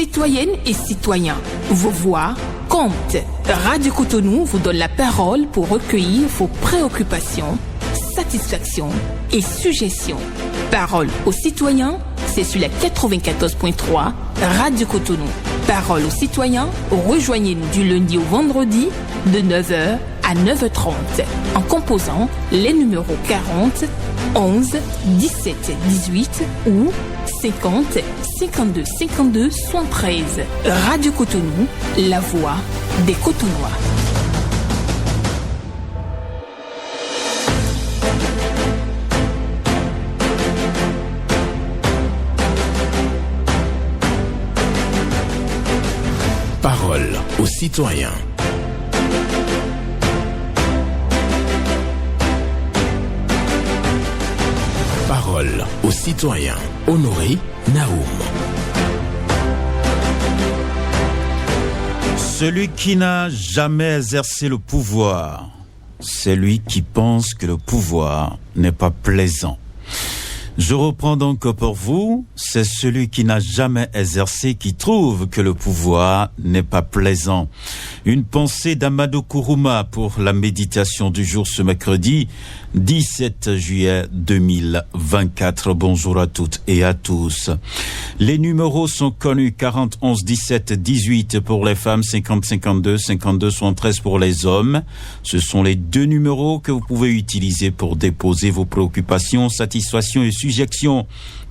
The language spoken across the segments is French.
Citoyennes et citoyens, vos voix comptent. Radio Cotonou vous donne la parole pour recueillir vos préoccupations, satisfactions et suggestions. Parole aux citoyens, c'est sur la 94.3 Radio Cotonou. Parole aux citoyens, rejoignez-nous du lundi au vendredi de 9h à 9h30 en composant les numéros 40 11 17 18 ou 50 52 52 73. Radio Cotonou, la voix des Cotonois. Parole aux citoyens. Parole aux citoyens. Honoré Naoum. Celui qui n'a jamais exercé le pouvoir, c'est lui qui pense que le pouvoir n'est pas plaisant. Je reprends donc pour vous, c'est celui qui n'a jamais exercé qui trouve que le pouvoir n'est pas plaisant. Une pensée d'Amadou Kourouma pour la méditation du jour ce mercredi 17 juillet 2024. Bonjour à toutes et à tous. Les numéros sont connus 40 11 17 18 pour les femmes, 50 52 52 73 pour les hommes. Ce sont les deux numéros que vous pouvez utiliser pour déposer vos préoccupations, satisfactions et suggestions.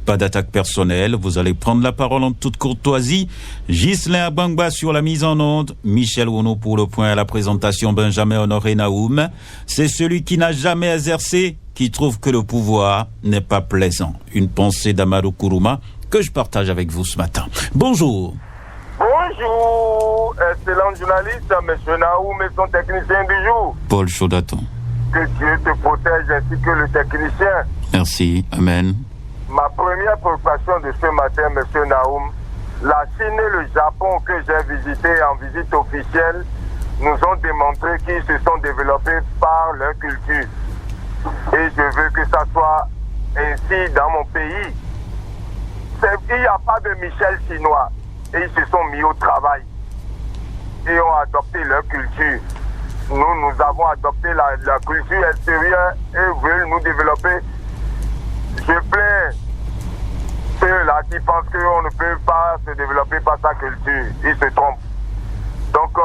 Pas d'attaque personnelle, vous allez prendre la parole en toute courtoisie. Ghislain Abangba sur la mise en onde, Michel Ouno pour le point à la présentation, Benjamin Honoré Naoum. C'est celui qui n'a jamais exercé qui trouve que le pouvoir n'est pas plaisant. Une pensée d'Amadou Kourouma que je partage avec vous ce matin. Bonjour. Bonjour, excellent journaliste, monsieur Naoum et son technicien du jour. Paul Chaudaton. Que Dieu te protège ainsi que le technicien. Merci, amen. Ma première préoccupation de ce matin, monsieur Naoum, la Chine et le Japon que j'ai visités en visite officielle nous ont démontré qu'ils se sont développés par leur culture. Et je veux que ça soit ainsi dans mon pays. Il n'y a pas de Michel chinois. Et ils se sont mis au travail. Et ont adopté leur culture. Nous avons adopté la culture extérieure et veulent nous développer. Je plains ceux-là qui pensent qu'on ne peut pas se développer par sa culture. Ils se trompent. Donc,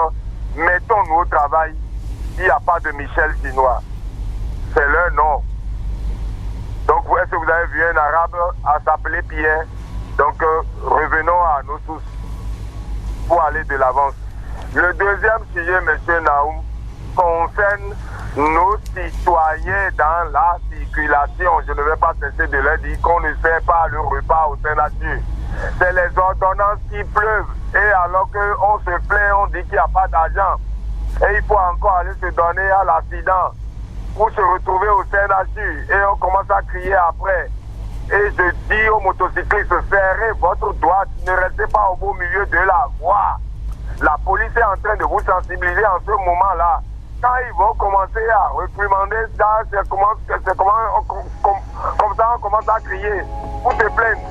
mettons-nous au travail. Il n'y a pas de Michel chinois. C'est leur nom. Donc, est-ce que vous avez vu un arabe à s'appeler Pierre? Donc, revenons à nos sources pour aller de l'avance. Le deuxième sujet, M. Naoum, concerne nos citoyens dans la circulation. Je ne vais pas cesser de leur dire qu'on ne sert pas le repas au Sénat. C'est les ordonnances qui pleuvent. Et alors qu'on se plaint, on dit qu'il n'y a pas d'argent. Et il faut encore aller se donner à l'accident pour se retrouver au CNHU. Et on commence à crier après. Et je dis aux motocyclistes, serrez votre droite, ne restez pas au beau milieu de la voie. La police est en train de vous sensibiliser en ce moment-là. Quand ils vont commencer à réprimander ça, comme ça on commence à crier. Pour te plaindre,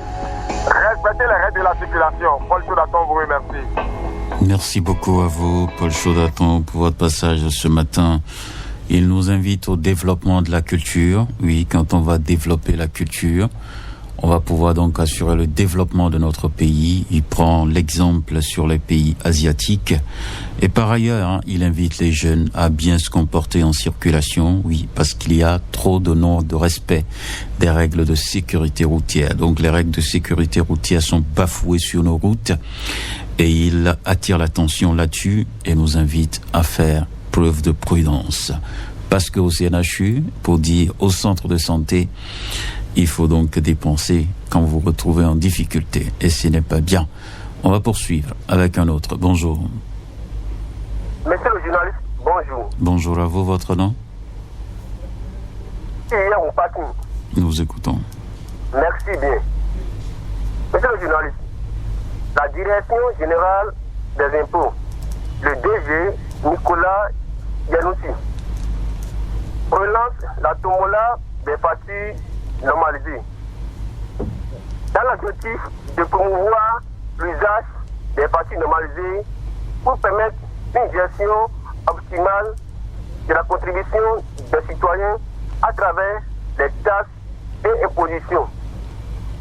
respectez les règles de la circulation. Paul Chaudaton vous remercie. Merci beaucoup à vous, Paul Chaudaton, pour votre passage ce matin. Il nous invite au développement de la culture. Oui, quand on va développer la culture, on va pouvoir donc assurer le développement de notre pays. Il prend l'exemple sur les pays asiatiques. Et par ailleurs, il invite les jeunes à bien se comporter en circulation. Oui, parce qu'il y a trop de respect des règles de sécurité routière. Donc les règles de sécurité routière sont bafouées sur nos routes. Et il attire l'attention là-dessus et nous invite à faire preuve de prudence. Parce qu'au CNHU, pour dire au centre de santé, il faut donc dépenser quand vous vous retrouvez en difficulté. Et ce n'est pas bien. On va poursuivre avec un autre. Bonjour. Monsieur le journaliste, bonjour. Bonjour à vous, votre nom? Hier au parking. Nous vous écoutons. Merci bien. Monsieur le journaliste, la Direction générale des impôts, le DG Nicolas Yanoussi, relance la tombola des factures normalisées dans l'objectif de promouvoir l'usage des parties normalisées pour permettre une gestion optimale de la contribution des citoyens à travers les taxes et impositions.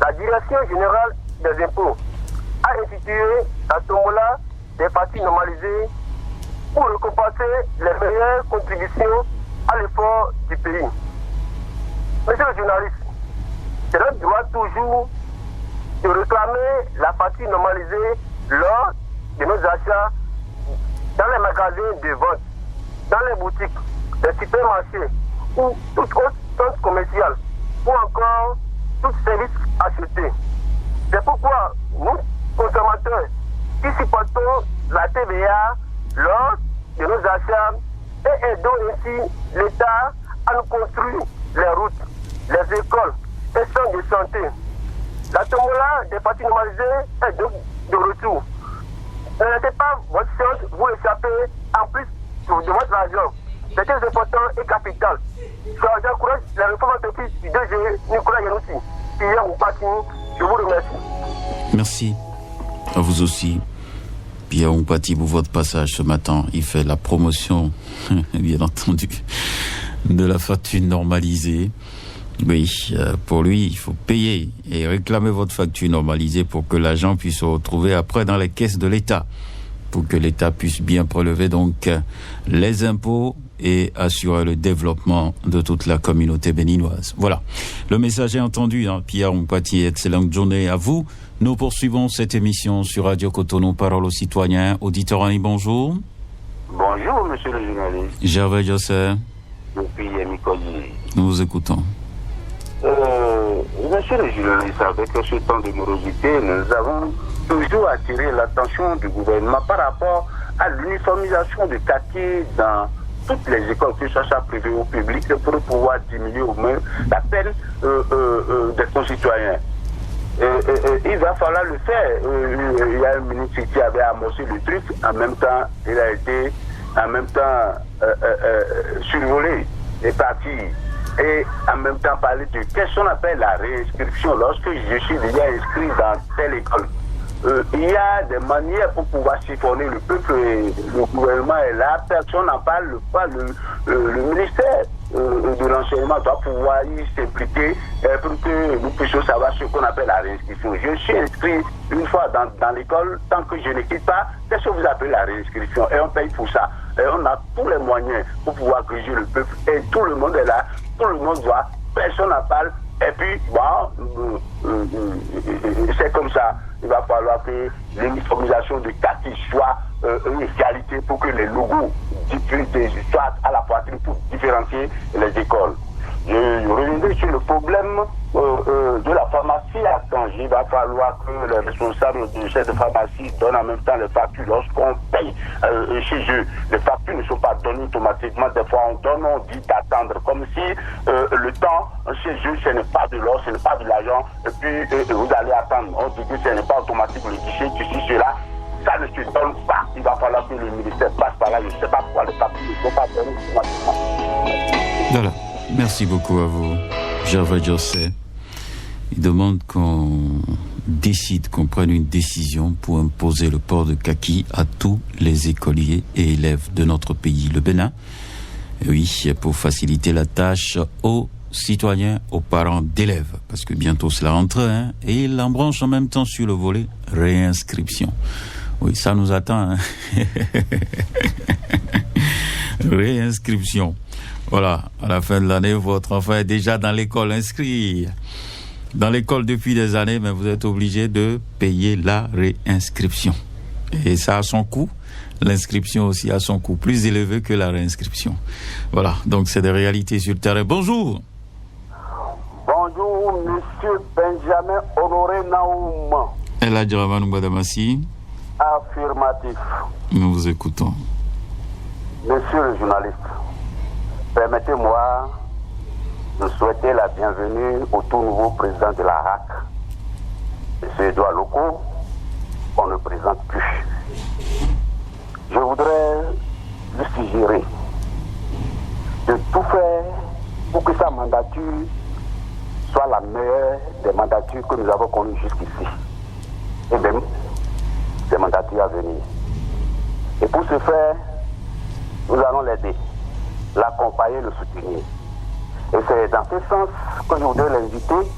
La Direction générale des impôts a institué la tombola des parties normalisées pour récompenser les meilleures contributions à l'effort du pays. Monsieur le journaliste, c'est notre droit toujours de réclamer la partie normalisée lors de nos achats dans les magasins de vente, dans les boutiques, les supermarchés ou toute autre centre commercial ou encore tout service acheté. C'est pourquoi nous, consommateurs, qui supportons la TVA lors de nos achats et aidons ainsi l'État à nous construire les routes, les écoles et centres de santé. La tombola des parties normalisées est donc de retour. Ne laissez pas votre chance vous échapper en plus de votre argent. C'est très important et capital. J'encourage la réforme entreprise du DG Nicolas Yanoussi. Pierre Oupati, je vous remercie. Merci. À vous aussi. Pierre Oupati, pour votre passage ce matin. Il fait la promotion, bien entendu, de la facture normalisée. Oui, pour lui, il faut payer et réclamer votre facture normalisée pour que l'argent puisse se retrouver après dans les caisses de l'État, pour que l'État puisse bien prélever donc les impôts et assurer le développement de toute la communauté béninoise. Voilà, le message est entendu, hein. Pierre Oupati, excellente journée à vous. Nous poursuivons cette émission sur Radio Cotonou, Parole aux citoyens. Auditeur Annie, bonjour. Bonjour, monsieur le journaliste. Gervais Josset. Depuis Yamikoli. Nous vous écoutons. Monsieur le journaliste, avec ce temps de morosité, nous avons toujours attiré l'attention du gouvernement par rapport à l'uniformisation du kaki dans toutes les écoles, que ce soit privées ou publiques, pour pouvoir diminuer au moins la peine des concitoyens. Il va falloir le faire. Il y a un ministre qui avait amorcé le truc, en même temps, il a été survolé et parti. Et en même temps parler de qu'est-ce qu'on appelle la réinscription. Lorsque je suis déjà inscrit dans telle école, il y a des manières pour pouvoir siphonner le peuple. Le gouvernement est là, personne n'en parle pas. Le ministère de l'enseignement doit pouvoir y s'impliquer pour que nous puissions savoir ce qu'on appelle la réinscription. Je suis inscrit une fois dans l'école, tant que je ne quitte pas, qu'est-ce que vous appelez la réinscription? Et on paye pour ça. Et on a tous les moyens pour pouvoir corriger le peuple. Et tout le monde est là, tout le monde voit, personne n'en parle. Et puis, c'est comme ça. Il va falloir que l'uniformisation de kaki soit une égalité pour que les logos soient à la poitrine pour différencier les écoles. Je reviendrai sur le problème de la pharmacie à Tanger. Il va falloir que les responsables de cette pharmacie donnent en même temps les factures lorsqu'on paye chez eux. Les factures ne sont pas données automatiquement. Des fois, on donne, on dit d'attendre. Comme si le temps chez eux, ce n'est pas de l'or, ce n'est pas de l'argent. Et puis, vous allez attendre. On dit que ce n'est pas automatique le guichet, ceci, cela. Ça ne se donne pas. Il va falloir que le ministère passe par là. Je ne sais pas pourquoi les papiers ne sont pas donnés automatiquement. Voilà. Merci beaucoup à vous, Gervais Josset. Il demande qu'on décide, qu'on prenne une décision pour imposer le port de kaki à tous les écoliers et élèves de notre pays, le Bénin. Et oui, pour faciliter la tâche aux citoyens, aux parents d'élèves, parce que bientôt cela rentre, hein, et il l'embranche en même temps sur le volet réinscription. Oui, ça nous attend. Hein. Réinscription. Voilà, à la fin de l'année, votre enfant est déjà dans l'école inscrit. Dans l'école depuis des années, mais vous êtes obligé de payer la réinscription. Et ça a son coût. L'inscription aussi a son coût, plus élevé que la réinscription. Voilà, donc c'est des réalités sur le terrain. Bonjour. Bonjour, monsieur Benjamin Honoré Naoum. El Hadji Ramanou Badamassi. Affirmatif. Nous vous écoutons. Monsieur le journaliste, permettez-moi de souhaiter la bienvenue au tout nouveau président de la RAC, M. Edouard Loko, qu'on ne présente plus. Je voudrais lui suggérer de tout faire pour que sa mandature soit la meilleure des mandatures que nous avons connues jusqu'ici. Et même des mandatures défis à venir. Et pour ce faire, nous allons l'aider, l'accompagner, le soutenir. Et c'est dans ce sens que je voudrais l'inviter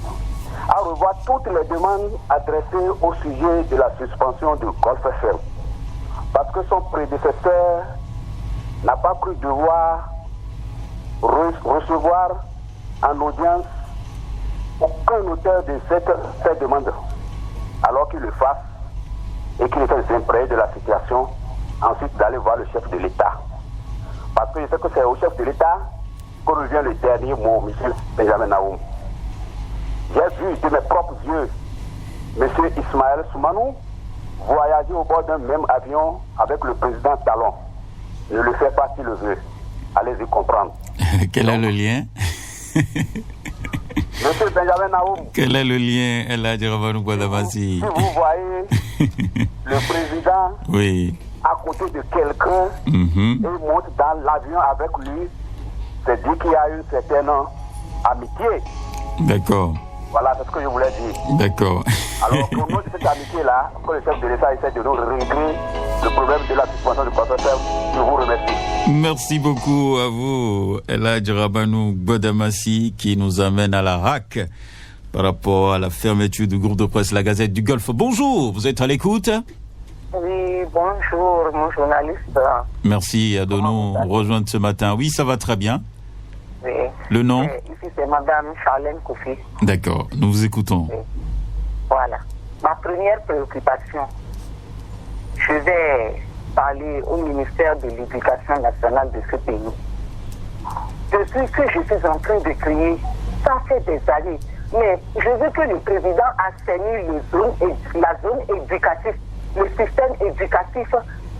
à revoir toutes les demandes adressées au sujet de la suspension de Golf FM. Parce que son prédécesseur n'a pas cru devoir recevoir en audience aucun auteur de cette demande, alors qu'il le fasse et qu'il essaie de s'imprégner de la situation, ensuite d'aller voir le chef de l'État. Parce que je sais que c'est au chef de l'État que revient le dernier mot, M. Benjamin Naoum. J'ai vu de mes propres yeux M. Ismaël Soumanou voyager au bord d'un même avion avec le président Talon. Ne le fait pas s'il le veut. Allez-y comprendre. Quel est le lien? Monsieur Benjamin Naoum. Quel est le lien, El Rabbanou Bouadamasi? Si vous voyez le président oui. à côté de quelqu'un et monte dans l'avion avec lui, c'est dit qu'il y a une certaine amitié. D'accord. Voilà, c'est ce que je voulais dire. D'accord. Alors, au nom de cette amitié-là, que le chef de l'État essaie de nous régler le problème de la suspension du professeur, je vous remercie. Merci beaucoup à vous, El Rabbanou Bouadamasi, qui nous amène à la RAC par rapport à la fermeture du groupe de presse La Gazette du Golfe. Bonjour, vous êtes à l'écoute? Oui, bonjour, mon journaliste. Merci de nous rejoindre ce matin. Oui, ça va très bien. Oui. Le nom? Ici, c'est Madame Charlène Koufi. D'accord, nous vous écoutons. Oui. Voilà. Ma première préoccupation, je vais parler au ministère de l'Éducation nationale de ce pays. De ce que je suis en train de crier, ça fait des années. Mais je veux que le président assainisse la zone éducative, le système éducatif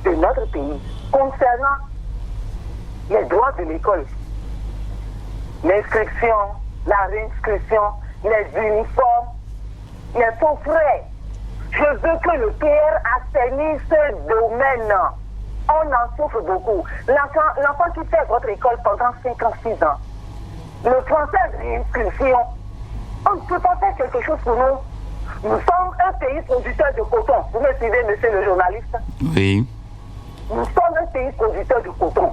de notre pays concernant les droits de l'école. L'inscription, la réinscription, les uniformes, les faux frais. Je veux que le PR assainisse ce domaine. On en souffre beaucoup. L'enfant qui fait votre école pendant 5 ans, 6 ans, le français de réinscription, on ne peut pas faire quelque chose pour nous. Nous sommes un pays producteur de coton. Vous me suivez, monsieur le journaliste? Oui. Nous sommes un pays producteur de coton.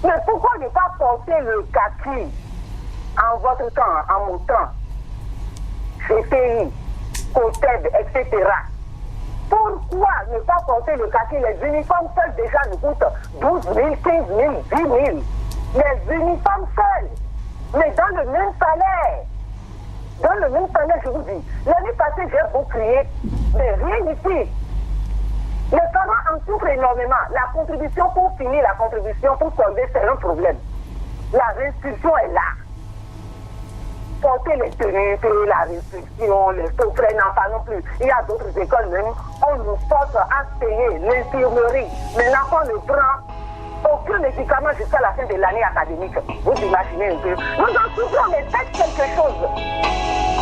Mais pourquoi ne pas porter le kaki en votre temps, en mon temps, CPI, COTEB, etc. Pourquoi ne pas porter le kaki? Les uniformes seuls déjà nous coûtent 12 000, 15 000, 10 000. Les uniformes seuls, mais dans le même salaire. Dans le même salaire, je vous dis. L'année passée, j'ai beau crier, mais rien ici. Les parents en souffrent énormément. La contribution, pour finir la contribution, pour solder, c'est un problème. La restriction est là. Porter les tenues, payer la restriction, les faux frais, n'en parlons plus. Il y a d'autres écoles même, on nous force à payer l'infirmerie. Mais l'enfant ne prend aucun médicament jusqu'à la fin de l'année académique. Vous imaginez un peu. Nous en souffrons, mais faites quelque chose.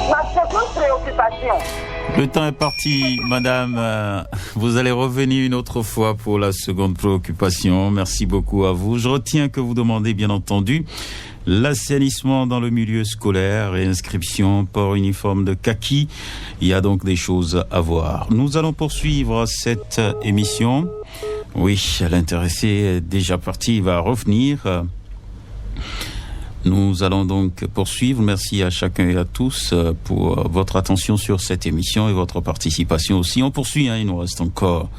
Ma seconde préoccupation. Le temps est parti, madame. Vous allez revenir une autre fois pour la seconde préoccupation. Merci beaucoup à vous. Je retiens que vous demandez, bien entendu, l'assainissement dans le milieu scolaire et inscription, port uniforme de kaki. Il y a donc des choses à voir. Nous allons poursuivre cette émission. Oui, l'intéressé est déjà parti, il va revenir. Nous allons donc poursuivre. Merci à chacun et à tous pour votre attention sur cette émission et votre participation aussi. On poursuit, il nous reste encore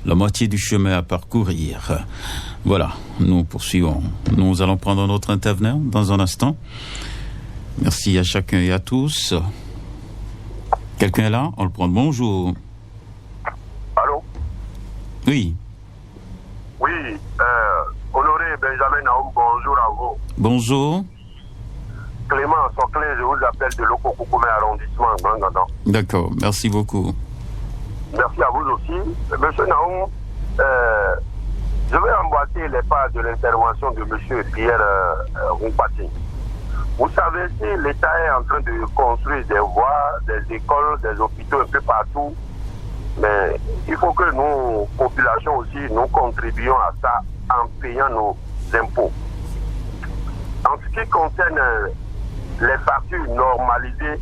la moitié du chemin à parcourir. Voilà, nous poursuivons. Nous allons prendre notre intervenant dans un instant. Merci à chacun et à tous. Quelqu'un est là? On le prend. Bonjour. Allô? Oui. Oui, Honoré Benjamin Naoum, bonjour à vous. Bonjour. Clément Soclé, je vous appelle de l'Okokoukoumé arrondissement, Grand-Gandan. D'accord, merci beaucoup. Merci à vous aussi. Monsieur Naoum, je vais emboîter les pas de l'intervention de monsieur Pierre Roupati. Vous savez, si l'État est en train de construire des voies, des écoles, des hôpitaux un peu partout, mais il faut que nous, populations aussi, nous contribuions à ça en payant nos impôts. En ce qui concerne les factures normalisées,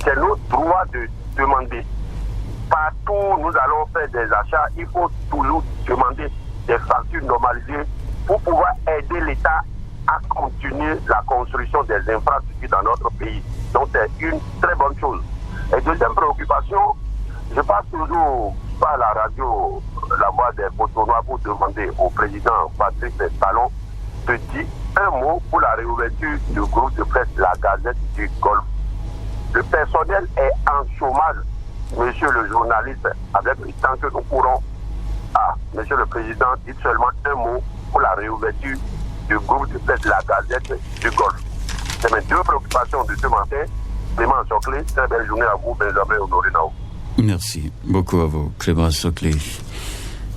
c'est notre droit de demander. partout nous allons faire des achats, il faut toujours demander des factures normalisées pour pouvoir aider l'État à continuer la construction des infrastructures dans notre pays. Donc c'est une très bonne chose. Et deuxième préoccupation, je passe toujours par la radio, la voix des Cotonois pour demander au président Patrice Talon de dire un mot pour la réouverture du groupe de presse La Gazette du Golfe. Le personnel est en chômage, monsieur le journaliste, avec le temps que nous courons. Monsieur le président, dites seulement un mot pour la réouverture du groupe de presse La Gazette du Golfe. C'est mes deux préoccupations de ce matin. Clément Soclé, très belle journée à vous, Benjamin Honoré-Nao. Merci beaucoup à vous, Clément Soclé,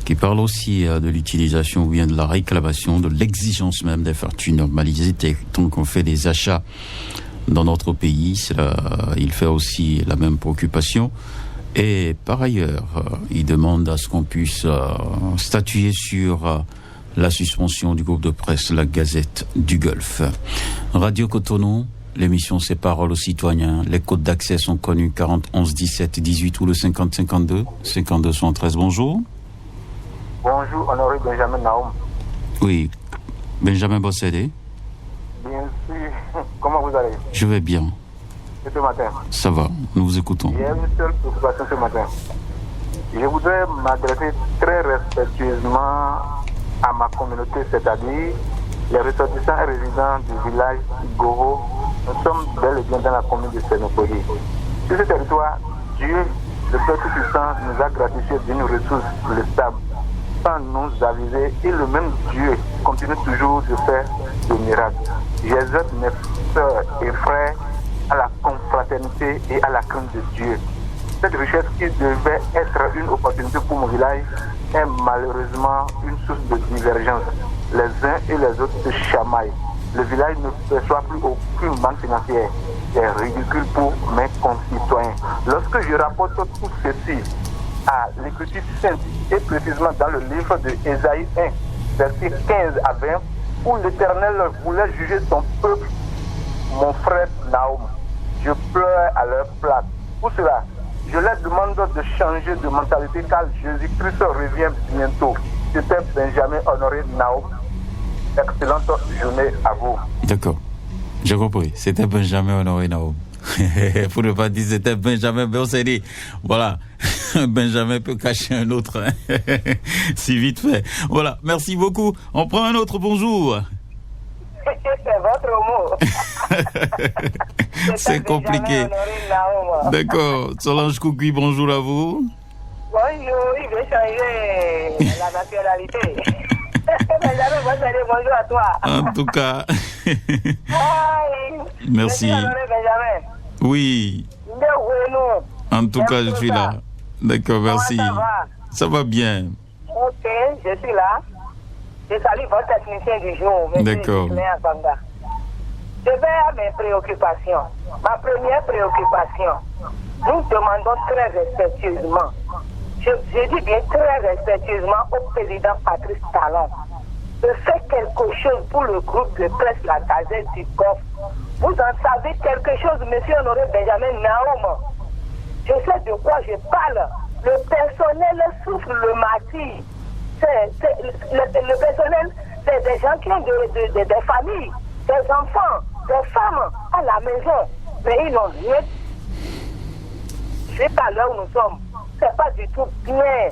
qui parle aussi de l'utilisation ou bien de la réclamation, de l'exigence même des factures normalisées tant qu'on fait des achats dans notre pays. Il fait aussi la même préoccupation. Et par ailleurs, il demande à ce qu'on puisse statuer sur la suspension du groupe de presse La Gazette du Golfe. Radio Cotonou, l'émission C'est Paroles aux citoyens. Les codes d'accès sont connus 40 11 17 18 ou le 50 52 52 73. Bonjour. Bonjour, Honoré Benjamin Naoum. Oui, Benjamin Bossédé. Bien sûr. Comment vous allez? Je vais bien. Et ce matin? Ça va, nous vous écoutons. J'ai une seule préoccupation ce matin. Je voudrais m'adresser très respectueusement à ma communauté, c'est-à-dire les ressortissants et résidents du village Goro. Nous sommes bel et bien dans la commune de Sénopoli. Sur ce territoire, Dieu, le Père Tout-Puissant, nous a gratifié d'une ressource, le sable, sans nous aviser, et le même Dieu continue toujours de faire des miracles. J'exhorte mes sœurs et frères à la confraternité et à la crainte de Dieu. Cette richesse qui devait être une opportunité pour mon village est malheureusement une source de divergence. Les uns et les autres se chamaillent. Le village ne perçoit plus aucune manne financière. C'est ridicule pour mes concitoyens. Lorsque je rapporte tout ceci à l'Écriture sainte et précisément dans le livre de Ésaïe 1, versets 15 à 20, où l'Éternel voulait juger son peuple, mon frère Naoum, je pleure à leur place. Pour cela, je leur demande de changer de mentalité car Jésus-Christ revient bientôt. C'était Benjamin Honoré Naoum. Excellente journée à vous. D'accord, j'ai compris. C'était Benjamin Honoré Naoum. Pour ne pas dire c'était Benjamin Bossédé. Voilà. Benjamin peut cacher un autre. Si vite fait. Voilà. Merci beaucoup. On prend un autre. Bonjour. C'est votre mot. C'est compliqué. D'accord. Solange Koukui, bonjour à vous. Bonjour. Il veut changer la nationalité. Benjamin Bossédé, bonjour à toi. En tout cas. Merci. Benjamin. Oui. En tout cas, je suis là. D'accord, merci. Ça va bien. Ok, je suis là. Je salue votre technicien du jour. D'accord. Je vais à mes préoccupations. Ma première préoccupation, nous demandons très respectueusement, je dis bien très respectueusement au président Patrice Talon de faire quelque chose pour le groupe de presse La Gazette du Golfe. Vous en savez quelque chose, monsieur Honoré Benjamin Naoum. Je sais de quoi je parle. Le personnel souffre le martyre. Le personnel, c'est des gens qui ont des familles, des enfants, des femmes à la maison. Mais ils n'ont rien. C'est pas là où nous sommes. C'est pas du tout bien.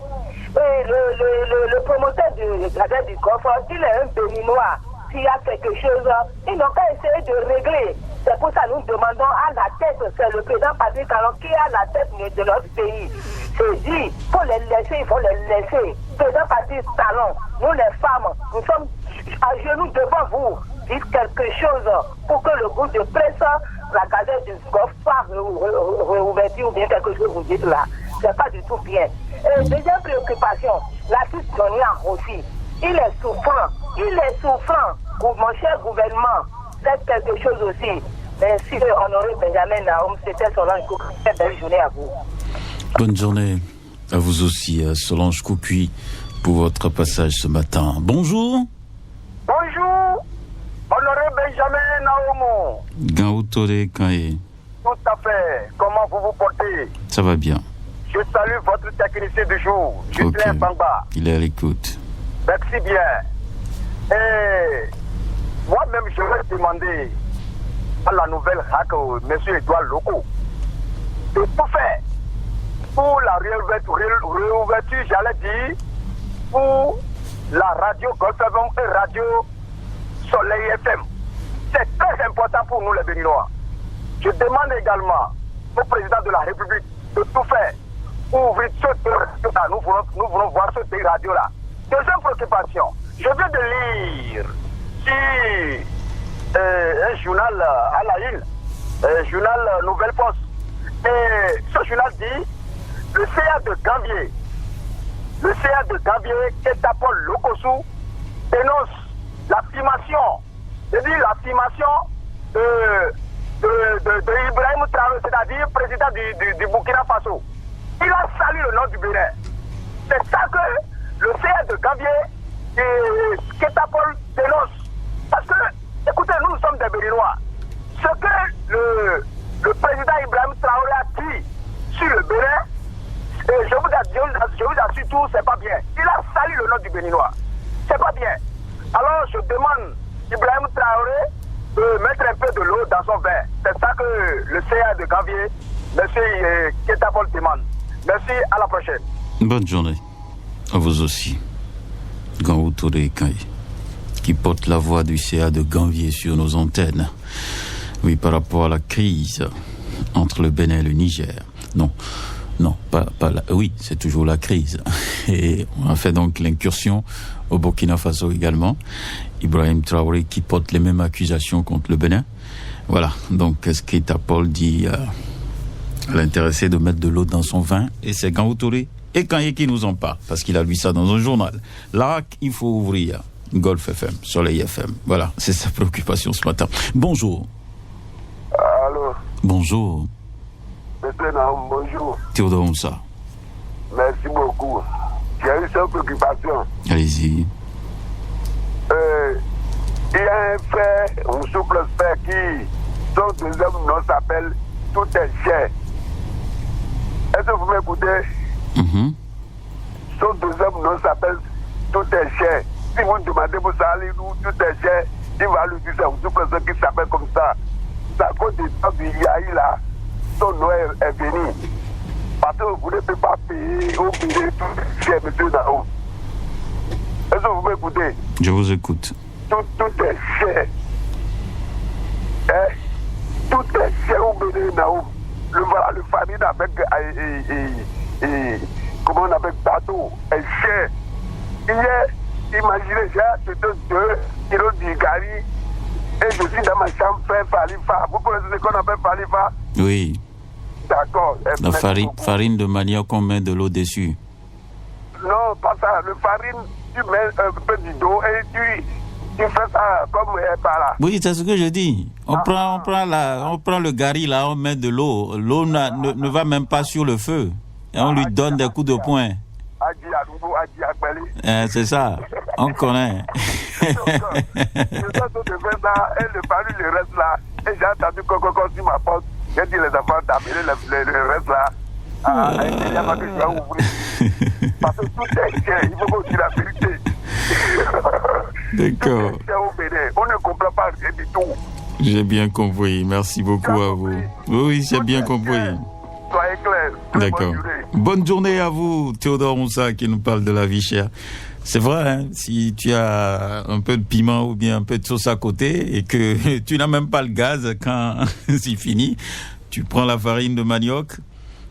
Le promoteur de Gazette du Golfe, il est un béninois. S'il y a quelque chose, ils n'ont qu'à essayer de régler. C'est pour ça que nous demandons à la tête, c'est le président Patrice Talon qui est à la tête de notre pays. C'est dit, il faut les laisser, il faut les laisser. Président Patrice Talon, nous les femmes, nous sommes à genoux devant vous. Dites quelque chose pour que le groupe de presse, La Gazette du Golfe, soit réouverture ou bien quelque chose, vous dites là. C'est pas du tout bien. Et deuxième préoccupation, l'artiste Johnny aussi. Il est souffrant. Mon cher gouvernement, faites quelque chose aussi. Merci, Honoré Benjamin Naoum. C'était Solange Koukui. Très belle journée à vous. Bonne journée à vous aussi, Solange Koukui, pour votre passage ce matin. Bonjour. Bonjour, Honoré Benjamin Naoum. Gaoutore Kaye. Tout à fait. Comment vous vous portez? Ça va bien. Je salue votre technicien du jour, Justin Bangba. Il est à l'écoute. Merci bien. Et moi-même, je vais demander à la nouvelle RAC, M. Edouard Loko, de tout faire pour la réouverture, j'allais dire, pour la radio Golf FM et radio Soleil FM. C'est très important pour nous les Béninois. Je demande également au président de la République de tout faire pour ouvrir ce radio-là. Nous voulons voir ce radio-là. Deuxième préoccupation, je viens de lire sur un journal à la Île, un journal Nouvelle Poste. Et ce journal dit le CA de Gambier, Ketapol Lokosu, dénonce l'affirmation, de Ibrahim Traoré, c'est-à-dire président du Burkina Faso. Il a salué le nom du Bénin. C'est ça que le CA de Gambier et Ketapol dénonce. Parce que, écoutez, nous sommes des Béninois. Ce que le président Ibrahim Traoré a dit sur le Bénin, et je vous assure tout, c'est pas bien. Il a sali le nom du Béninois. C'est pas bien. Alors je demande Ibrahim Traoré de mettre un peu de l'eau dans son vin. C'est ça que le CA de Gambier, M. Ketapol demande. Merci, à la prochaine. Bonne journée. À vous aussi. Gangou Touré Kaye, qui porte la voix du CA de Gambier sur nos antennes. Oui, par rapport à la crise entre le Bénin et le Niger. Non, pas la... Oui, c'est toujours la crise. Et on a fait donc l'incursion au Burkina Faso également. Ibrahim Traoré qui porte les mêmes accusations contre le Bénin. Voilà, donc qu'est-ce qu'Etapol dit à l'intéressé de mettre de l'eau dans son vin. Et c'est Gangou Touré et Kanye qui nous en parle, parce qu'il a lu ça dans un journal. Là, il faut ouvrir Golf FM, Soleil FM. Voilà, c'est sa préoccupation ce matin. Bonjour. Allô. Bonjour. Monsieur Naoum, bonjour. Théodore Moussa. Merci beaucoup. J'ai eu cette préoccupation. Allez-y. Il y a un frère, un sous-prospect qui, son deuxième nom s'appelle Tout est cher. Est-ce que vous m'écoutez? Son deuxième nom s'appelle Tout est cher. Si vous demandez pour ça, Tout est cher, il va lui dire c'est un sous-prospect qui s'appelle comme ça. C'est à cause du temps du Yahi là. Son nom est venu. Parce que vous ne pouvez pas payer ou payer tout cher, monsieur Naoum. Est-ce que vous m'écoutez? Je vous écoute. Tout est cher. Tout est cher au Bénin Naoum. Le farine avec comment on appelle bateau est cher. Hier, imaginez, j'ai acheté 2 kilos de gari et je suis dans ma chambre faire falifa. Vous connaissez ce qu'on appelle falifa? Oui. D'accord. La farine de manioc, on met de l'eau dessus. Non, pas ça. Le farine, tu mets un peu d'eau et tu fais ça comme par là. Oui, c'est ce que je dis. On prend le gari là, on met de l'eau. L'eau ne va même pas sur le feu. Et on lui donne des coups de poing. C'est ça. On connaît. Je suis de faire ça et le farine, le reste là. Et j'ai entendu Coco sur ma porte. J'ai dit les enfants d'amener le reste là. Il n'y a pas que je vais ouvrir. Parce que tout est cher, il faut qu'on dise la vérité. D'accord. Tout est cher au Bénin. On ne comprend pas rien du tout. J'ai bien compris. Merci beaucoup à vous. Oui, j'ai bien compris. Soyez clair. D'accord. Bonne journée à vous, Théodore Moussa, qui nous parle de la vie chère. C'est vrai, hein, si tu as un peu de piment ou bien un peu de sauce à côté et que tu n'as même pas le gaz quand c'est fini, tu prends la farine de manioc,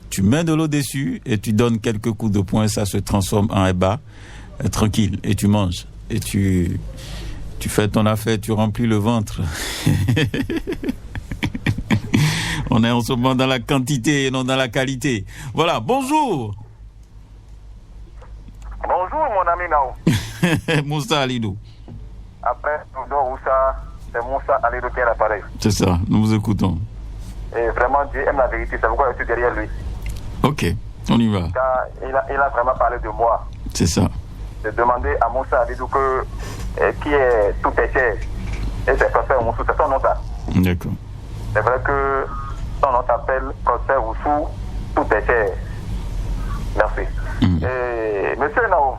tu mets de l'eau dessus et tu donnes quelques coups de poing, ça se transforme en eba, tranquille, et tu manges. Et tu fais ton affaire, tu remplis le ventre. On est en ce moment dans la quantité et non dans la qualité. Voilà, bonjour. Bonjour mon ami Nao. Moussa Alidou. Après Doudou Moussa, c'est Moussa Alidou qui est à l'appareil. C'est ça, nous vous écoutons. Et vraiment Dieu aime la vérité, c'est pourquoi je suis derrière lui. Ok, on y va. Car il a vraiment parlé de moi. C'est ça. J'ai demandé à Moussa Alidou qui est Tout est cher. Et c'est Prosper Moussou, c'est son nom ça. D'accord. C'est vrai que son nom s'appelle Prosper Moussou, Tout est cher. Merci. Monsieur Naoum,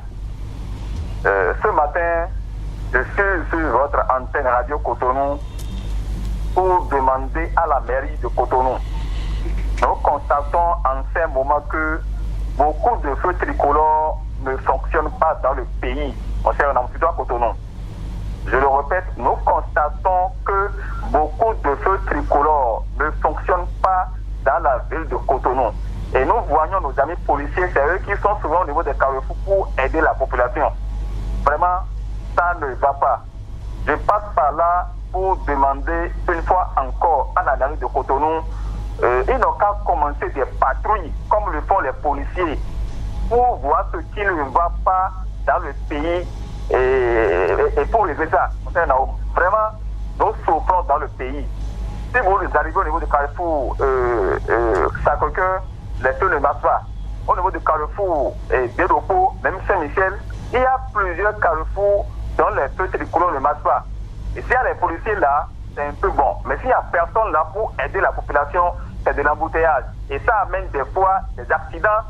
ce matin, je suis sur votre antenne Radio Cotonou pour demander à la mairie de Cotonou. Nous constatons en ce moment que beaucoup de feux tricolores ne fonctionnent pas dans le pays. On sait plutôt à Cotonou. Je le répète, nous constatons que beaucoup de feux tricolores ne fonctionnent pas dans la ville de Cotonou. Et nous voyons nos amis policiers, c'est eux qui sont souvent au niveau des carrefours pour aider la population. Vraiment, ça ne va pas. Je passe par là pour demander une fois encore à la mairie de Cotonou, ils n'ont qu'à commencer des patrouilles comme le font les policiers pour voir ce qui ne va pas dans le pays et pour régler ça. Vraiment, nous souffrons dans le pays. Si vous arrivez au niveau du carrefour Sacré-Cœur, les feux ne marchent pas. Au niveau du carrefour Bédopo, même Saint-Michel, il y a plusieurs carrefours dont les feux tricolores ne marchent pas. Et s'il y a les policiers là, c'est un peu bon. Mais s'il n'y a personne là pour aider la population, c'est de l'embouteillage. Et ça amène des fois des accidents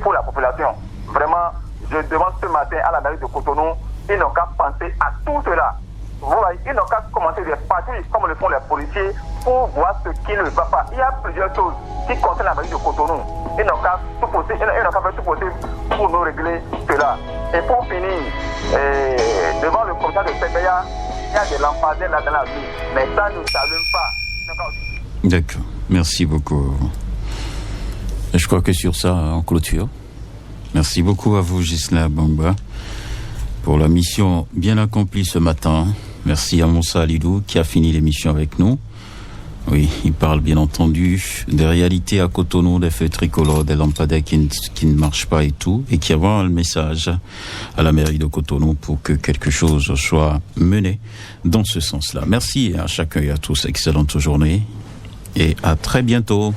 pour la population. Vraiment, je demande ce matin à la mairie de Cotonou, ils n'ont qu'à penser à tout cela. Vous voyez, ils n'ont qu'à commencer des patrouilles comme le font les policiers pour voir ce qui ne va pas. Il y a plusieurs choses qui concernent la mairie de Cotonou. Ils n'ont qu'à tout possible, faire tout possible pour nous régler cela. Et pour finir, devant le commissaire de PPA, il y a des lampadaires là dans la ville, mais ça ne s'allume pas. D'accord, merci beaucoup. Et je crois que sur ça, on clôture. Merci beaucoup à vous, Ghislain Bamba, pour la mission bien accomplie ce matin. Merci à Moussa Alidou qui a fini l'émission avec nous. Oui, il parle bien entendu des réalités à Cotonou, des feux tricolores, des lampadaires qui ne marchent pas et tout, et qui envoie le message à la mairie de Cotonou pour que quelque chose soit mené dans ce sens-là. Merci à chacun et à tous, excellente journée et à très bientôt.